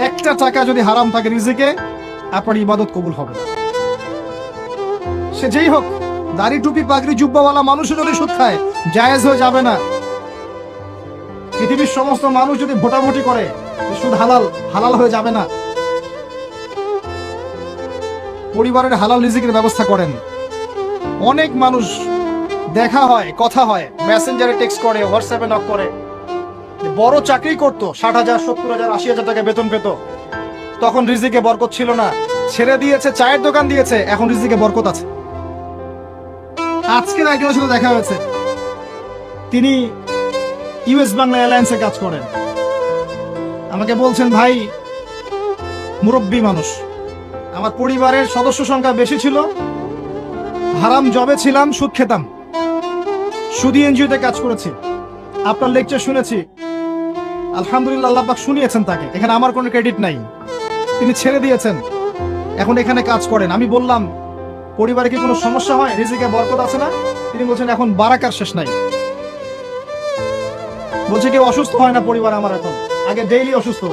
একটা টাকা যদি হারাম থাকে রিজিকে, আপনার ইবাদত কবুল হবে না। সে যেই হোক, দাড়ি টুপি পাগড়ি জুব্বাওয়ালা মানুষও যদি সুদ খায়, জায়েজ হয়ে যাবে না। পৃথিবীর সমস্ত মানুষ যদি ভোটাভুটি করে সুদ হালাল, হালাল হয়ে যাবে না। পরিবারের হালাল রিজিকের ব্যবস্থা করেন। অনেক মানুষ দেখা হয়, কথা হয়, মেসেঞ্জারে টেক্সট করে, হোয়াটসঅ্যাপে নক করে, বড় চাকরি করতো, 60,000 70,000 80,000 টাকা বেতন পেত, তখন রিজিকে বরকত ছিল না, ছেড়ে দিয়েছে, চায়ের দোকান দিয়েছে, এখন রিজিকে বরকত আছে। আজকের একজনের সাথে দেখা হয়েছে, তিনি ইউএস বাংলা এয়ারলাইন্সে কাজ করেন। আমাকে বলছেন, ভাই মুরব্বী মানুষ, আমার পরিবারের সদস্য সংখ্যা বেশি ছিল, হারাম জবে ছিলাম, সুদ খেতাম, সুদি এনজিওতে কাজ করেছি, আপনার লেকচার শুনেছি, আলহামদুলিল্লাহ আল্লাহ পাক শুনিয়েছেন তাকে, এখানে আমার কোনো ক্রেডিট নাই, তিনি ছেড়ে দিয়েছেন, এখন এখানে কাজ করেন। আমি বললাম, পরিবারে কি কোনো সমস্যা হয়, রিজিকে বরকত আছে না? তিনি বলছেন, এখন বারাকার শেষ নাই। বলছে, কেউ অসুস্থ হয় না পরিবার আমার এখন, আগে ডেইলি অসুস্থ।